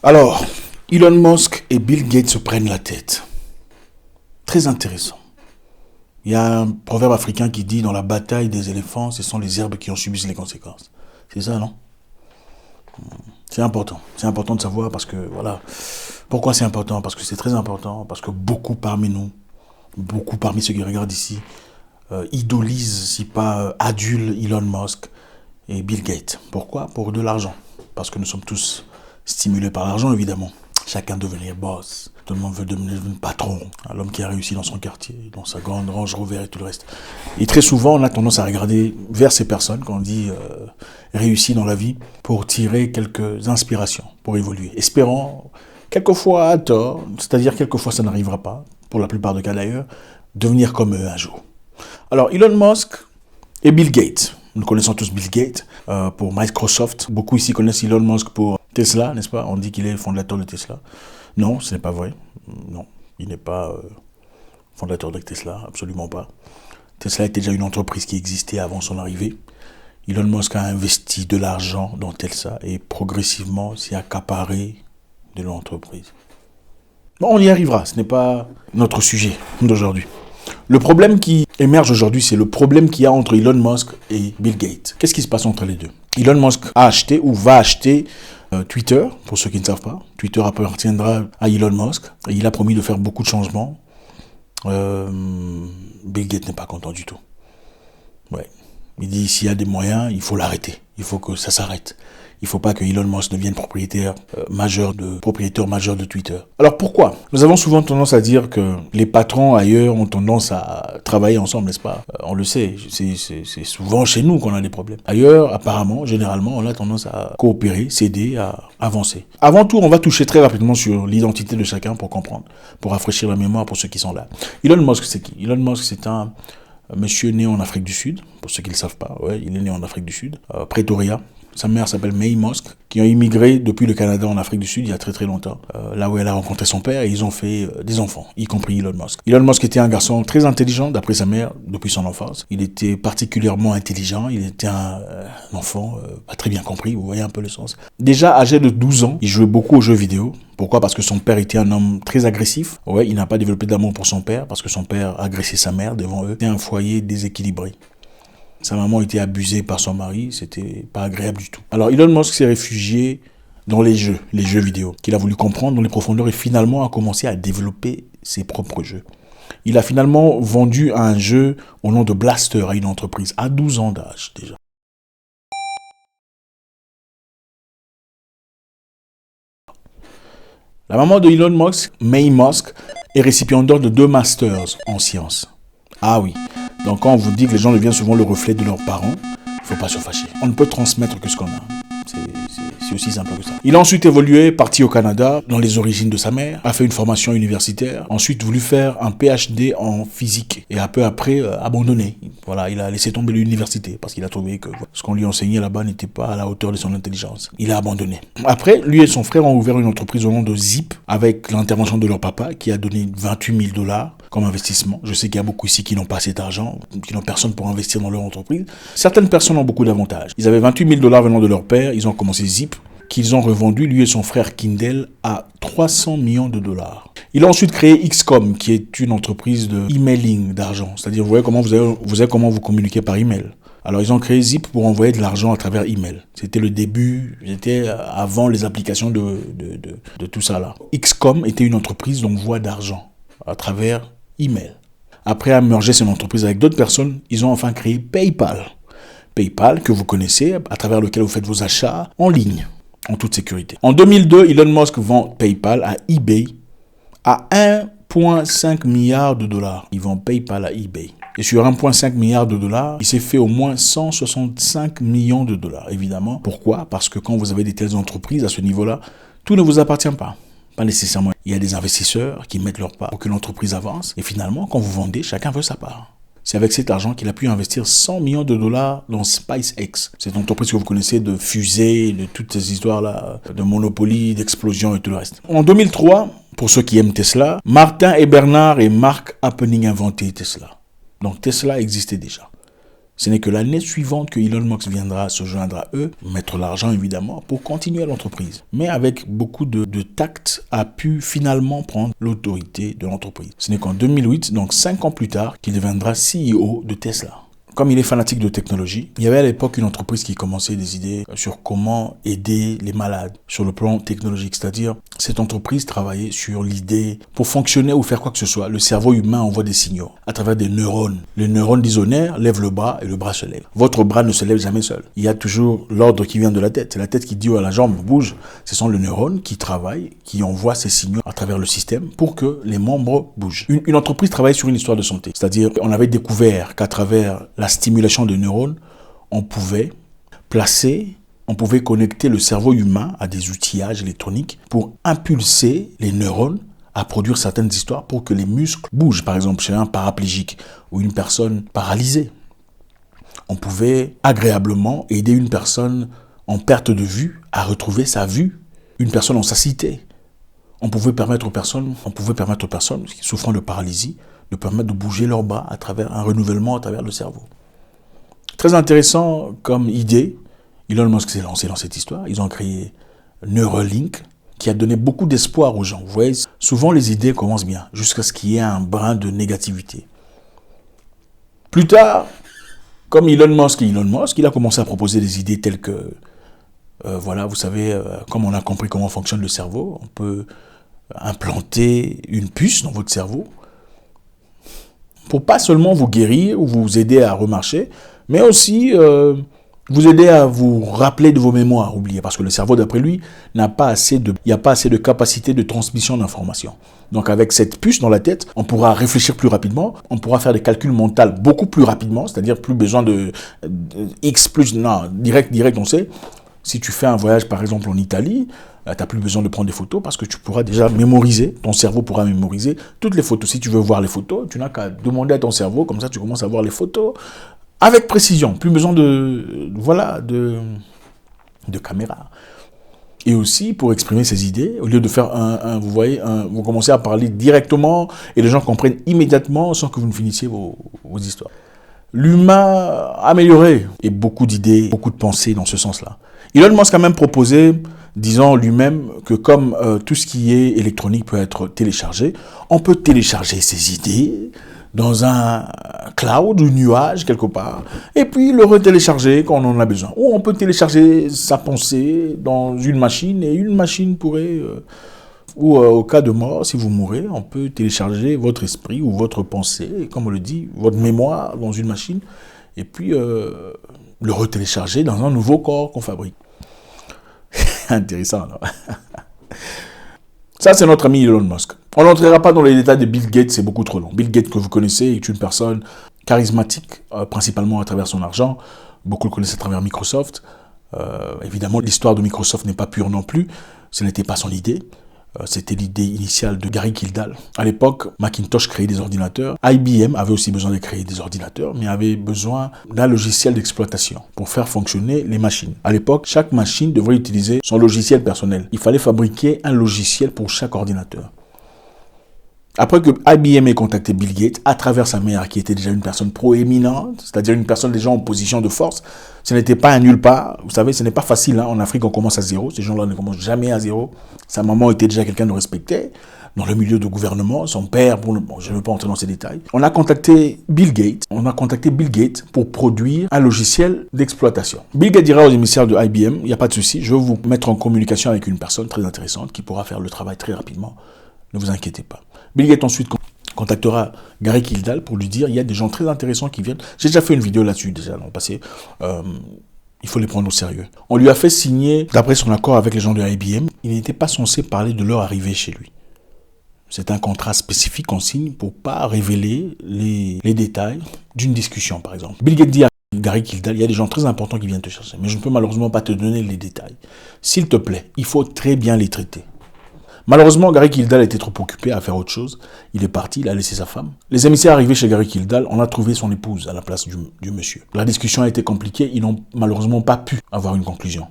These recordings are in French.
Alors, Elon Musk et Bill Gates se prennent la tête. Très intéressant. Il y a un proverbe africain qui dit: dans la bataille des éléphants, ce sont les herbes qui en subissent les conséquences. C'est ça, non? C'est important. C'est important de savoir parce que, voilà. Pourquoi c'est important? Parce que c'est très important. Parce que beaucoup parmi nous, beaucoup parmi ceux qui regardent ici, idolisent, si pas adulent Elon Musk et Bill Gates. Pourquoi? Pour de l'argent. Parce que nous sommes tous stimulés par l'argent, évidemment. Chacun devenir boss. Tout le monde veut devenir patron. L'homme qui a réussi dans son quartier, dans sa grande Range Rover et tout le reste. Et très souvent, on a tendance à regarder vers ces personnes, quand on dit réussi dans la vie, pour tirer quelques inspirations, pour évoluer. Espérant, quelquefois à tort, c'est-à-dire quelquefois ça n'arrivera pas, pour la plupart des cas d'ailleurs, devenir comme eux un jour. Alors, Elon Musk et Bill Gates. Nous connaissons tous Bill Gates pour Microsoft. Beaucoup ici connaissent Elon Musk pour Tesla, n'est-ce pas? On dit qu'il est le fondateur de Tesla. Non, ce n'est pas vrai. Non, il n'est pas fondateur de Tesla, absolument pas. Tesla était déjà une entreprise qui existait avant son arrivée. Elon Musk a investi de l'argent dans Tesla et progressivement s'est accaparé de l'entreprise. Bon, on y arrivera, ce n'est pas notre sujet d'aujourd'hui. Le problème qui émerge aujourd'hui, c'est le problème qu'il y a entre Elon Musk et Bill Gates. Qu'est-ce qui se passe entre les deux? Elon Musk a acheté ou va acheter Twitter, pour ceux qui ne savent pas. Twitter appartiendra à Elon Musk et il a promis de faire beaucoup de changements. Bill Gates n'est pas content du tout. Ouais. Il dit s'il y a des moyens, il faut l'arrêter. Il faut que ça s'arrête. Il ne faut pas que Elon Musk devienne propriétaire majeur de Twitter. Alors pourquoi? Nous avons souvent tendance à dire que les patrons ailleurs ont tendance à travailler ensemble, n'est-ce pas? On le sait, c'est souvent chez nous qu'on a des problèmes. Ailleurs, apparemment, généralement, on a tendance à coopérer, s'aider, à avancer. Avant tout, on va toucher très rapidement sur l'identité de chacun pour comprendre, pour rafraîchir la mémoire pour ceux qui sont là. Elon Musk, c'est qui? Elon Musk, c'est un monsieur né en Afrique du Sud, pour ceux qui ne le savent pas. Ouais, il est né en Afrique du Sud, Pretoria. Sa mère s'appelle May Musk, qui ont immigré depuis le Canada en Afrique du Sud il y a très très longtemps, là où elle a rencontré son père, et ils ont fait des enfants, y compris Elon Musk. Elon Musk était un garçon très intelligent, d'après sa mère, depuis son enfance. Il était particulièrement intelligent, il était un enfant pas très bien compris, vous voyez un peu le sens. Déjà âgé de 12 ans, il jouait beaucoup aux jeux vidéo. Pourquoi? Parce que son père était un homme très agressif. Ouais, il n'a pas développé d'amour pour son père, parce que son père agressait sa mère devant eux. C'était un foyer déséquilibré. Sa maman était abusée par son mari, c'était pas agréable du tout. Alors Elon Musk s'est réfugié dans les jeux vidéo, qu'il a voulu comprendre dans les profondeurs et finalement a commencé à développer ses propres jeux. Il a finalement vendu un jeu au nom de Blaster à une entreprise, à 12 ans d'âge déjà. La maman de Elon Musk, May Musk, est récipiendaire de 2 masters en sciences. Ah oui. Donc quand on vous dit que les gens deviennent souvent le reflet de leurs parents, il ne faut pas se fâcher. On ne peut transmettre que ce qu'on a. C'est aussi simple que ça. Il a ensuite évolué, parti au Canada, dans les origines de sa mère, a fait une formation universitaire, ensuite voulu faire un PhD en physique et un peu après abandonné. Voilà, il a laissé tomber l'université parce qu'il a trouvé que ce qu'on lui enseignait là-bas n'était pas à la hauteur de son intelligence. Il a abandonné. Après, lui et son frère ont ouvert une entreprise au nom de Zip avec l'intervention de leur papa qui a donné 28 000 $ comme investissement. Je sais qu'il y a beaucoup ici qui n'ont pas cet argent, qui n'ont personne pour investir dans leur entreprise. Certaines personnes ont beaucoup d'avantages. Ils avaient 28 000 $ venant de leur père, ils ont commencé Zip, qu'ils ont revendu, lui et son frère Kindle, à 300 millions de $. Il a ensuite créé XCOM, qui est une entreprise de emailing d'argent. C'est-à-dire, vous voyez comment vous communiquez par email. Alors, ils ont créé Zip pour envoyer de l'argent à travers email. C'était le début, c'était avant les applications de tout ça là. XCOM était une entreprise d'envoi d'argent à travers email. Après avoir mergé son entreprise avec d'autres personnes, ils ont enfin créé PayPal. PayPal, que vous connaissez, à travers lequel vous faites vos achats en ligne, en toute sécurité. En 2002, Elon Musk vend PayPal à eBay à 1,5 milliard de $. Il vend PayPal à eBay. Et sur 1,5 milliard de $, il s'est fait au moins 165 millions de $, évidemment. Pourquoi? Parce que quand vous avez des telles entreprises à ce niveau-là, tout ne vous appartient pas. Pas nécessairement. Il y a des investisseurs qui mettent leur part pour que l'entreprise avance. Et finalement, quand vous vendez, chacun veut sa part. C'est avec cet argent qu'il a pu investir 100 millions de $ dans SpaceX. Cette entreprise que vous connaissez de fusées, de toutes ces histoires-là, de Monopoly, d'explosion et tout le reste. En 2003, pour ceux qui aiment Tesla, Martin et Bernard et Mark Happening inventaient Tesla. Donc Tesla existait déjà. Ce n'est que l'année suivante que Elon Musk viendra se joindre à eux, mettre l'argent évidemment, pour continuer l'entreprise. Mais avec beaucoup de tact, a pu finalement prendre l'autorité de l'entreprise. Ce n'est qu'en 2008, donc 5 ans plus tard, qu'il deviendra CEO de Tesla. Comme il est fanatique de technologie, il y avait à l'époque une entreprise qui commençait des idées sur comment aider les malades sur le plan technologique. C'est-à-dire, cette entreprise travaillait sur l'idée, pour fonctionner ou faire quoi que ce soit, le cerveau humain envoie des signaux à travers des neurones. Les neurones disonèrent, lèvent le bras et le bras se lève. Votre bras ne se lève jamais seul. Il y a toujours l'ordre qui vient de la tête. C'est la tête qui dit à la jambe, bouge. Ce sont les neurones qui travaillent, qui envoient ces signaux à travers le système pour que les membres bougent. Une entreprise travaille sur une histoire de santé. C'est-à-dire, on avait découvert qu'à travers la stimulation de neurones, on pouvait connecter le cerveau humain à des outillages électroniques pour impulser les neurones à produire certaines histoires pour que les muscles bougent. Par exemple, chez un paraplégique ou une personne paralysée, on pouvait agréablement aider une personne en perte de vue à retrouver sa vue, une personne en satiété. On pouvait permettre aux personnes souffrant de paralysie de permettre de bouger leurs bras à travers un renouvellement à travers le cerveau. Très intéressant comme idée. Elon Musk s'est lancé dans cette histoire. Ils ont créé Neuralink, qui a donné beaucoup d'espoir aux gens. Vous voyez, souvent les idées commencent bien, jusqu'à ce qu'il y ait un brin de négativité. Plus tard, comme Elon Musk, il a commencé à proposer des idées telles que, vous savez, comme on a compris comment fonctionne le cerveau, on peut implanter une puce dans votre cerveau pour pas seulement vous guérir ou vous aider à remarcher, mais aussi vous aider à vous rappeler de vos mémoires oubliées. Parce que le cerveau, d'après lui, il n'y a pas assez de capacité de transmission d'informations. Donc avec cette puce dans la tête, on pourra réfléchir plus rapidement, on pourra faire des calculs mentaux beaucoup plus rapidement, c'est-à-dire plus besoin de X plus, non, direct on sait. Si tu fais un voyage par exemple en Italie, tu n'as plus besoin de prendre des photos parce que tu pourras déjà mémoriser, ton cerveau pourra mémoriser toutes les photos. Si tu veux voir les photos, tu n'as qu'à demander à ton cerveau, comme ça tu commences à voir les photos avec précision, plus besoin de caméra. Et aussi, pour exprimer ses idées, au lieu de faire vous commencez à parler directement et les gens comprennent immédiatement sans que vous ne finissiez vos histoires. L'humain amélioré et beaucoup d'idées, beaucoup de pensées dans ce sens-là. Elon Musk a même proposé, disant lui-même que comme tout ce qui est électronique peut être téléchargé, on peut télécharger ses idées dans un cloud ou nuage quelque part, et puis le retélécharger quand on en a besoin. Ou on peut télécharger sa pensée dans une machine, et une machine pourrait, au cas de mort, si vous mourrez, on peut télécharger votre esprit ou votre pensée, comme on le dit, votre mémoire dans une machine, et puis le retélécharger dans un nouveau corps qu'on fabrique. Intéressant, non? Ça, c'est notre ami Elon Musk. On n'entrera pas dans les détails de Bill Gates, c'est beaucoup trop long. Bill Gates, que vous connaissez, est une personne charismatique, principalement à travers son argent. Beaucoup le connaissent à travers Microsoft. Évidemment, l'histoire de Microsoft n'est pas pure non plus. Ce n'était pas son idée. C'était l'idée initiale de Gary Kildall. À l'époque, Macintosh créait des ordinateurs. IBM avait aussi besoin de créer des ordinateurs, mais avait besoin d'un logiciel d'exploitation pour faire fonctionner les machines. À l'époque, chaque machine devrait utiliser son logiciel personnel. Il fallait fabriquer un logiciel pour chaque ordinateur. Après que IBM ait contacté Bill Gates, à travers sa mère, qui était déjà une personne proéminente, c'est-à-dire une personne déjà en position de force, ce n'était pas un nulle part. Vous savez, ce n'est pas facile. En Afrique, on commence à zéro. Ces gens-là ne commencent jamais à zéro. Sa maman était déjà quelqu'un de respecté dans le milieu de gouvernement. Son père, je ne veux pas entrer dans ces détails. On a contacté Bill Gates pour produire un logiciel d'exploitation. Bill Gates dira aux émissaires de IBM, il n'y a pas de souci, je vais vous mettre en communication avec une personne très intéressante qui pourra faire le travail très rapidement. Ne vous inquiétez pas. Bill Gates ensuite contactera Gary Kildall pour lui dire il y a des gens très intéressants qui viennent. J'ai déjà fait une vidéo là-dessus déjà dans le passé. Il faut les prendre au sérieux. On lui a fait signer, d'après son accord avec les gens de IBM, il n'était pas censé parler de leur arrivée chez lui. C'est un contrat spécifique qu'on signe pour ne pas révéler les détails d'une discussion, par exemple. Bill Gates dit à Gary Kildall, il y a des gens très importants qui viennent te chercher, mais je ne peux malheureusement pas te donner les détails. S'il te plaît, il faut très bien les traiter. Malheureusement, Gary Kildall était trop occupé à faire autre chose. Il est parti, il a laissé sa femme. Les émissaires arrivés chez Gary Kildall, on a trouvé son épouse à la place du monsieur. La discussion a été compliquée, ils n'ont malheureusement pas pu avoir une conclusion.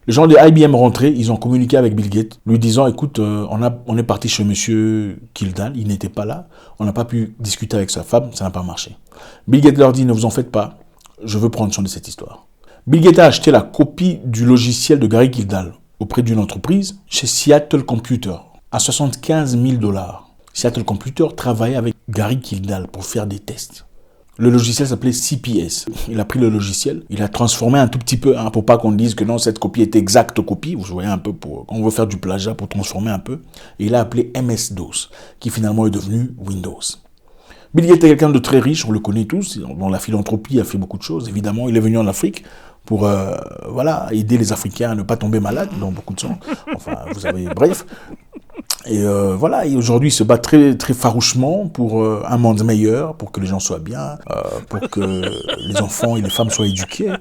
Les gens de IBM rentrés, ils ont communiqué avec Bill Gates, lui disant, écoute, on est parti chez monsieur Kildall, il n'était pas là, on n'a pas pu discuter avec sa femme, ça n'a pas marché. Bill Gates leur dit, ne vous en faites pas, je veux prendre soin de cette histoire. Bill Gates a acheté la copie du logiciel de Gary Kildall auprès d'une entreprise chez Seattle Computer à 75 000 $. Seattle Computer travaillait avec Gary Kildall pour faire des tests. Le logiciel s'appelait CPS. Il a pris le logiciel, il a transformé un tout petit peu, pour pas qu'on dise que non, cette copie est exacte copie. Vous voyez un peu, quand on veut faire du plagiat, pour transformer un peu. Et il a appelé MS-DOS, qui finalement est devenu Windows. Bill Gates est quelqu'un de très riche, on le connaît tous. Dans la philanthropie, il a fait beaucoup de choses. Évidemment, il est venu en Afrique pour aider les Africains à ne pas tomber malades dans beaucoup de sens. Enfin, vous savez, bref. Et et aujourd'hui, il se bat très, très farouchement pour un monde meilleur, pour que les gens soient bien, pour que les enfants et les femmes soient éduqués,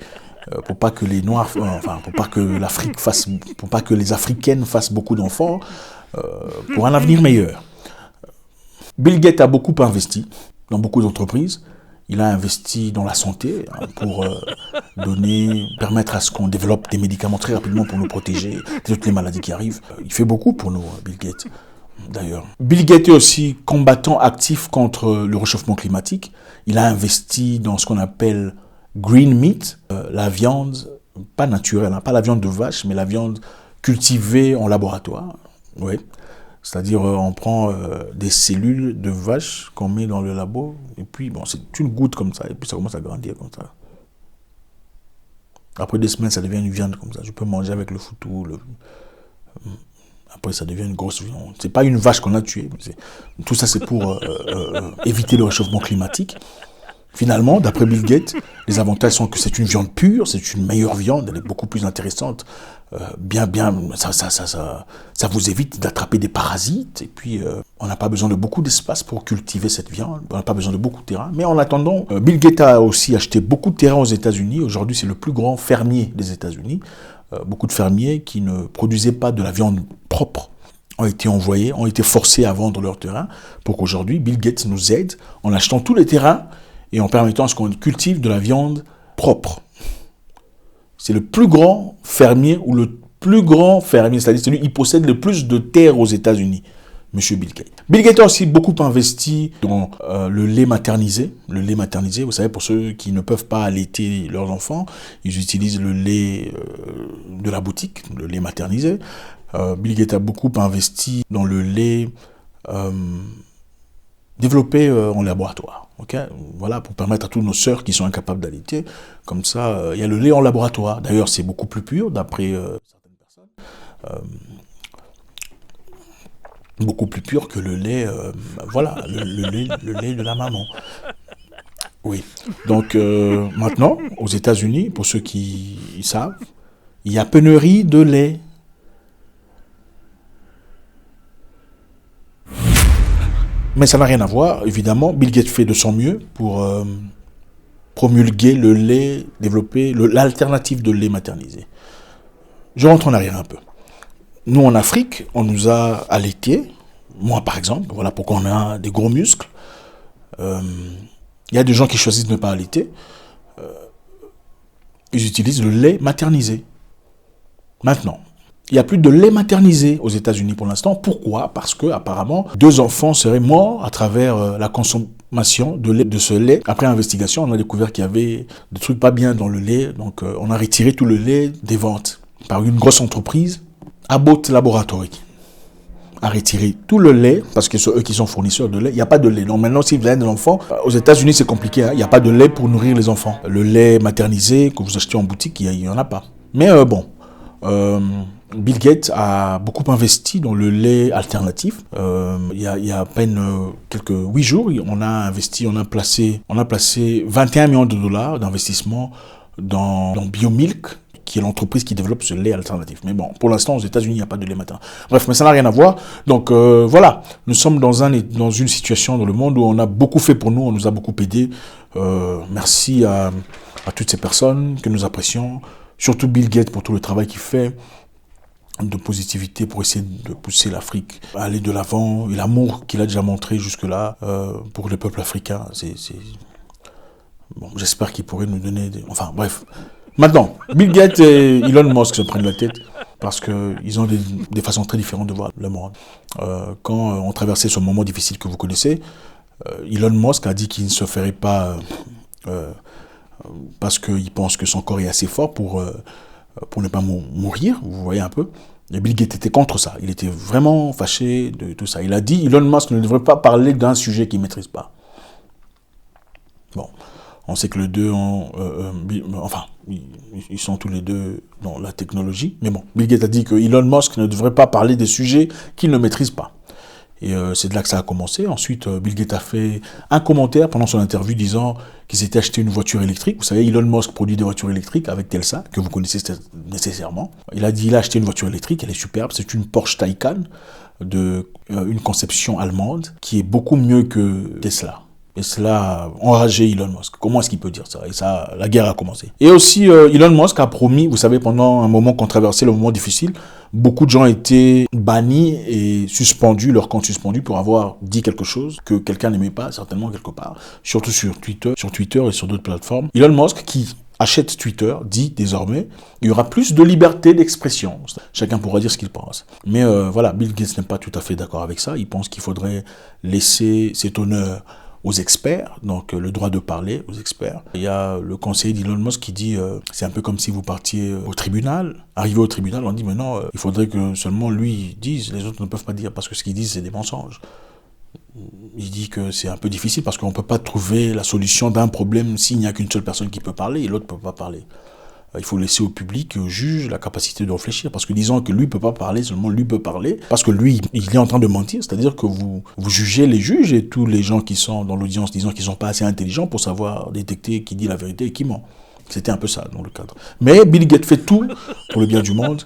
pour pas que les Noirs, pour pas que l'Afrique fasse, pour pas que les Africaines fassent beaucoup d'enfants, pour un avenir meilleur. Bill Gates a beaucoup investi dans beaucoup d'entreprises. Il a investi dans la santé pour permettre à ce qu'on développe des médicaments très rapidement pour nous protéger de toutes les maladies qui arrivent. Il fait beaucoup pour nous, Bill Gates, d'ailleurs. Bill Gates est aussi combattant actif contre le réchauffement climatique. Il a investi dans ce qu'on appelle green meat, la viande, pas naturelle, pas la viande de vache, mais la viande cultivée en laboratoire. Oui. C'est-à-dire, on prend des cellules de vache qu'on met dans le labo, et puis, c'est une goutte comme ça, et puis ça commence à grandir comme ça. Après 2 semaines, ça devient une viande comme ça. Je peux manger avec le foutou. Après, ça devient une grosse viande. C'est pas une vache qu'on a tuée. Tout ça, c'est pour éviter le réchauffement climatique. Finalement, d'après Bill Gates, les avantages sont que c'est une viande pure, c'est une meilleure viande, elle est beaucoup plus intéressante. Ça vous évite d'attraper des parasites. Et puis, on n'a pas besoin de beaucoup d'espace pour cultiver cette viande. On n'a pas besoin de beaucoup de terrain. Mais en attendant, Bill Gates a aussi acheté beaucoup de terrain aux États-Unis. Aujourd'hui, c'est le plus grand fermier des États-Unis. Beaucoup de fermiers qui ne produisaient pas de la viande propre ont été forcés à vendre leur terrain pour qu'aujourd'hui, Bill Gates nous aide en achetant tous les terrains et en permettant à ce qu'on cultive de la viande propre. C'est le plus grand fermier, c'est-à-dire celui qui possède le plus de terres aux États-Unis, Monsieur Bill Gates. Bill Gates a aussi beaucoup investi dans le lait maternisé. Le lait maternisé, vous savez, pour ceux qui ne peuvent pas allaiter leurs enfants, ils utilisent le lait de la boutique, le lait maternisé. Bill Gates a beaucoup investi dans le lait développé en laboratoire. Okay, voilà, pour permettre à toutes nos sœurs qui sont incapables d'allaiter, comme ça, il y a le lait en laboratoire. D'ailleurs, c'est beaucoup plus pur, d'après certaines personnes. Beaucoup plus pur que le lait, le lait de la maman. Oui. Donc, maintenant, aux États-Unis, pour ceux qui savent, il y a pénurie de lait. Mais ça n'a rien à voir, évidemment. Bill Gates fait de son mieux pour promulguer le lait, développer l'alternative de lait maternisé. Je rentre en arrière un peu. Nous, en Afrique, on nous a allaités. Moi, par exemple, voilà pourquoi on a des gros muscles. Il y a des gens qui choisissent de ne pas allaiter. Ils utilisent le lait maternisé. Maintenant, il n'y a plus de lait maternisé aux États-Unis pour l'instant. Pourquoi ? Parce que apparemment, 2 enfants seraient morts à travers la consommation de ce lait. Après investigation, on a découvert qu'il y avait des trucs pas bien dans le lait. Donc, on a retiré tout le lait des ventes par une grosse entreprise, Abbott Laboratories. A retiré tout le lait, parce que c'est eux qui sont fournisseurs de lait. Il n'y a pas de lait. Donc maintenant, si vous avez des enfants, aux États-Unis, c'est compliqué. Hein. Il n'y a pas de lait pour nourrir les enfants. Le lait maternisé que vous achetez en boutique, il n'y en a pas. Mais Bill Gates a beaucoup investi dans le lait alternatif. Il y a à peine 8 jours, on a placé 21 millions de dollars d'investissement dans Biomilk, qui est l'entreprise qui développe ce lait alternatif. Mais bon, pour l'instant, aux États-Unis, il n'y a pas de lait matin. Bref, mais ça n'a rien à voir. Donc voilà, nous sommes dans une situation dans le monde où on a beaucoup fait pour nous, on nous a beaucoup aidés. Merci à toutes ces personnes que nous apprécions, surtout Bill Gates pour tout le travail qu'il fait de positivité pour essayer de pousser l'Afrique à aller de l'avant, et l'amour qu'il a déjà montré jusque-là pour le peuple africain. Bon, j'espère qu'il pourrait nous donner Enfin, bref. Maintenant, Bill Gates et Elon Musk se prennent la tête parce qu'ils ont des façons très différentes de voir le monde. Quand on traversait ce moment difficile que vous connaissez, Elon Musk a dit qu'il ne se ferait pas parce qu'il pense que son corps est assez fort pour ne pas mourir, vous voyez un peu. Et Bill Gates était contre ça, il était vraiment fâché de tout ça. Il a dit, Elon Musk ne devrait pas parler d'un sujet qu'il ne maîtrise pas. Bon, on sait que les deux ils sont tous les deux dans la technologie, mais bon, Bill Gates a dit que Elon Musk ne devrait pas parler des sujets qu'il ne maîtrise pas. Et c'est de là que ça a commencé. Ensuite, Bill Gates a fait un commentaire pendant son interview disant qu'il s'était acheté une voiture électrique. Vous savez, Elon Musk produit des voitures électriques avec Tesla, que vous connaissez nécessairement. Il a dit il a acheté une voiture électrique, elle est superbe, c'est une Porsche Taycan une conception allemande qui est beaucoup mieux que Tesla. Et cela a enragé Elon Musk. Comment est-ce qu'il peut dire ça? Et ça, la guerre a commencé. Et aussi, Elon Musk a promis, vous savez, pendant un moment qu'on traversait, le moment difficile, beaucoup de gens étaient bannis et suspendus, leur compte suspendu pour avoir dit quelque chose que quelqu'un n'aimait pas, certainement quelque part, surtout sur Twitter et sur d'autres plateformes. Elon Musk, qui achète Twitter, dit désormais, il y aura plus de liberté d'expression. Chacun pourra dire ce qu'il pense. Mais voilà, Bill Gates n'est pas tout à fait d'accord avec ça. Il pense qu'il faudrait laisser cet honneur aux experts, donc le droit de parler aux experts. Il y a le conseiller d'Elon Musk qui dit c'est un peu comme si vous partiez au tribunal. Arrivé au tribunal, on dit mais non, il faudrait que seulement lui dise, les autres ne peuvent pas dire parce que ce qu'ils disent c'est des mensonges. Il dit que c'est un peu difficile parce qu'on ne peut pas trouver la solution d'un problème s'il n'y a qu'une seule personne qui peut parler et l'autre ne peut pas parler. Il faut laisser au public, au juge, la capacité de réfléchir. Parce que disons que lui ne peut pas parler, seulement lui peut parler. Parce que lui, il est en train de mentir. C'est-à-dire que vous jugez les juges et tous les gens qui sont dans l'audience, disant qu'ils ne sont pas assez intelligents pour savoir détecter qui dit la vérité et qui ment. C'était un peu ça dans le cadre. Mais Bill Gates fait tout pour le bien du monde.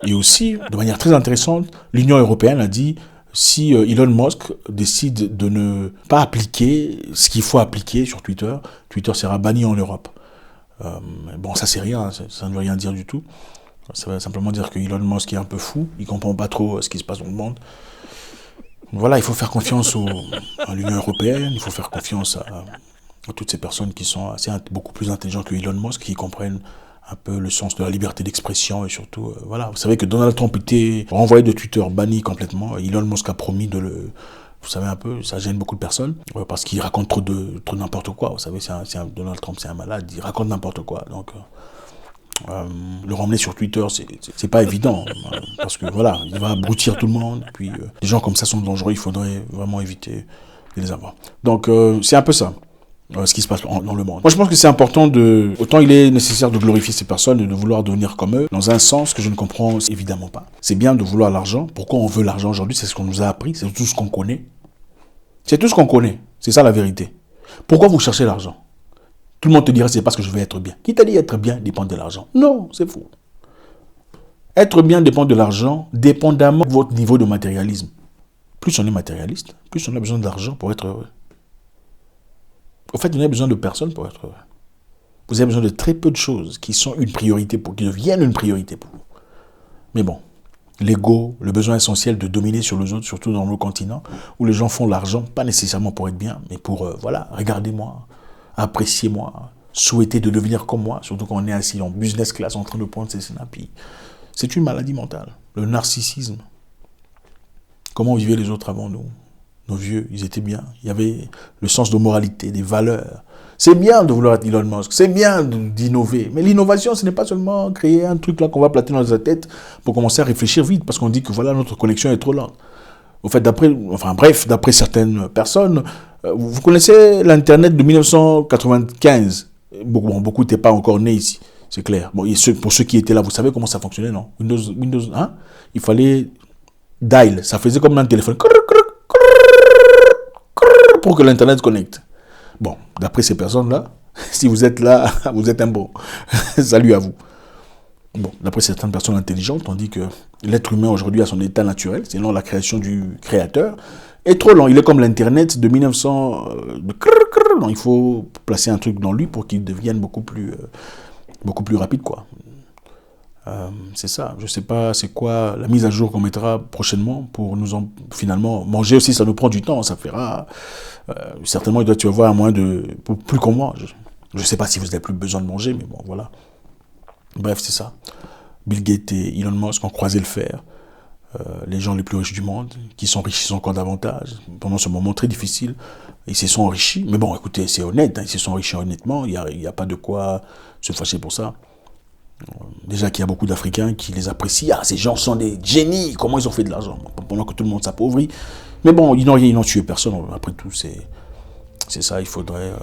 Et aussi, de manière très intéressante, l'Union européenne a dit si Elon Musk décide de ne pas appliquer ce qu'il faut appliquer sur Twitter, Twitter sera banni en Europe. Bon, ça c'est rien, ça ne veut rien dire du tout. Ça veut simplement dire que Elon Musk est un peu fou, il ne comprend pas trop ce qui se passe dans le monde. Voilà, il faut faire confiance à l'Union européenne, il faut faire confiance à toutes ces personnes qui sont beaucoup plus intelligentes que Elon Musk, qui comprennent un peu le sens de la liberté d'expression et surtout, voilà. Vous savez que Donald Trump était renvoyé de Twitter, banni complètement. Elon Musk a promis de le... Vous savez un peu, ça gêne beaucoup de personnes parce qu'il raconte trop n'importe quoi. Vous savez, Donald Trump, c'est un malade, il raconte n'importe quoi. Donc, le ramener sur Twitter, c'est pas évident parce que voilà, il va abrutir tout le monde. Puis, les gens comme ça sont dangereux, il faudrait vraiment éviter de les avoir. Donc, c'est un peu ça. Ce qui se passe dans le monde. Moi, je pense que c'est important autant il est nécessaire de glorifier ces personnes et de vouloir devenir comme eux, dans un sens que je ne comprends évidemment pas. C'est bien de vouloir l'argent. Pourquoi on veut l'argent aujourd'hui? C'est ce qu'on nous a appris, c'est tout ce qu'on connaît. C'est tout ce qu'on connaît. C'est ça la vérité. Pourquoi vous cherchez l'argent? Tout le monde te dira c'est parce que je veux être bien. Qui t'a dit être bien dépend de l'argent? Non, c'est faux. Être bien dépend de l'argent, dépendamment de votre niveau de matérialisme. Plus on est matérialiste, plus on a besoin d'argent pour être heureux. En fait, vous n'avez besoin de personne pour être heureux. Vous avez besoin de très peu de choses qui sont une priorité qui deviennent une priorité pour vous. Mais bon, l'ego, le besoin essentiel de dominer sur les autres, surtout dans nos continents, où les gens font l'argent, pas nécessairement pour être bien, mais pour, voilà, regardez-moi, appréciez-moi, souhaitez de devenir comme moi, surtout quand on est assis en business class en train de prendre ses snappies. C'est une maladie mentale, le narcissisme. Comment vivaient les autres avant nous? Nos vieux, ils étaient bien. Il y avait le sens de moralité, des valeurs. C'est bien de vouloir être Elon Musk, c'est bien d'innover. Mais l'innovation, ce n'est pas seulement créer un truc là qu'on va plater dans sa tête pour commencer à réfléchir vite, parce qu'on dit que voilà, notre connexion est trop lente. Au fait, d'après certaines personnes, vous connaissez l'Internet de 1995. Beaucoup n'étaient pas encore nés ici, c'est clair. Bon, pour ceux qui étaient là, vous savez comment ça fonctionnait, non? Windows 1, il fallait dial, ça faisait comme un téléphone. Pour que l'Internet se connecte. Bon, d'après ces personnes-là, si vous êtes là, vous êtes un bon. Salut à vous. Bon, d'après certaines personnes intelligentes, on dit que l'être humain aujourd'hui à son état naturel, sinon la création du créateur, est trop lent. Il est comme l'Internet de 1900. Donc, il faut placer un truc dans lui pour qu'il devienne beaucoup plus rapide, quoi. C'est ça, je sais pas c'est quoi la mise à jour qu'on mettra prochainement pour finalement manger aussi, ça nous prend du temps, ça fera certainement il doit y avoir un moyen plus qu'on mange. Je sais pas si vous n'avez plus besoin de manger, mais bon voilà. Bref, c'est ça. Bill Gates et Elon Musk ont croisé le fer. Les gens les plus riches du monde, qui s'enrichissent encore davantage pendant ce moment très difficile Ils se sont enrichis. Mais bon, écoutez, c'est honnête, hein, ils se sont enrichis honnêtement. Il y a pas de quoi se fâcher pour ça. Déjà qu'il y a beaucoup d'Africains qui les apprécient. Ah, ces gens sont des génies. Comment ils ont fait de l'argent pendant que tout le monde s'appauvrit. Mais bon, ils n'ont tué personne. Après tout, c'est ça. Il faudrait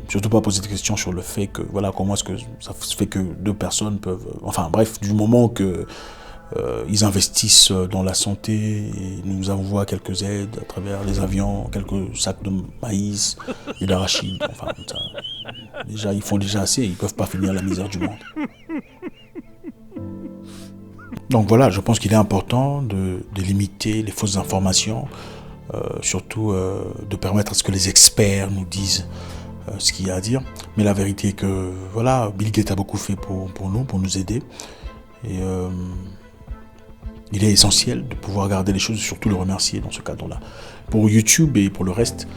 surtout pas poser de questions sur le fait que, voilà, comment est-ce que ça se fait que deux personnes peuvent... Enfin, bref, du moment que ils investissent dans la santé et nous envoient quelques aides à travers les avions, quelques sacs de maïs et d'arachide. Enfin, ça, déjà, ils font déjà assez. Ils ne peuvent pas finir la misère du monde. Donc voilà, je pense qu'il est important de limiter les fausses informations, surtout de permettre à ce que les experts nous disent ce qu'il y a à dire. Mais la vérité est que voilà, Bill Gates a beaucoup fait pour nous aider. Et il est essentiel de pouvoir garder les choses et surtout le remercier dans ce cadre-là. Pour YouTube et pour le reste,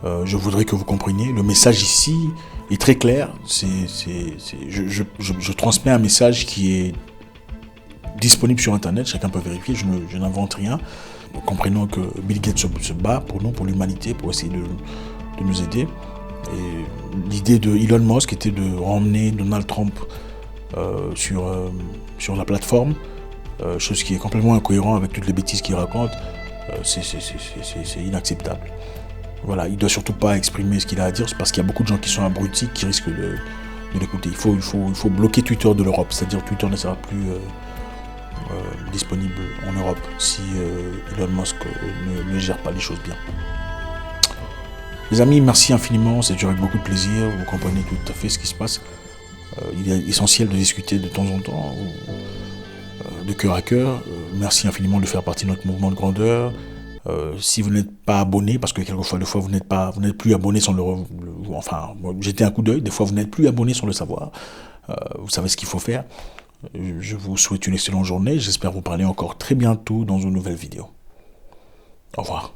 je voudrais que vous compreniez, le message ici est très clair. Je transmets un message qui est disponible sur Internet, chacun peut vérifier, je n'invente rien. Comprenons que Bill Gates se bat pour nous, pour l'humanité, pour essayer de nous aider. Et l'idée de Elon Musk était de ramener Donald Trump sur la plateforme, chose qui est complètement incohérente avec toutes les bêtises qu'il raconte. C'est inacceptable. Voilà, il ne doit surtout pas exprimer ce qu'il a à dire, parce qu'il y a beaucoup de gens qui sont abrutis, qui risquent de l'écouter. Il faut bloquer Twitter de l'Europe, c'est-à-dire Twitter ne sera plus disponible en Europe si Elon Musk ne gère pas les choses bien. Les amis, merci infiniment, c'est toujours avec beaucoup de plaisir, vous comprenez tout à fait ce qui se passe. Il est essentiel de discuter de temps en temps, de cœur à cœur. Merci infiniment de faire partie de notre mouvement de grandeur. Si vous n'êtes pas abonné, parce que quelquefois, vous n'êtes plus abonné sans enfin, jetez un coup d'œil, des fois vous n'êtes plus abonné sans le savoir. Vous savez ce qu'il faut faire. Je vous souhaite une excellente journée. J'espère vous parler encore très bientôt dans une nouvelle vidéo. Au revoir.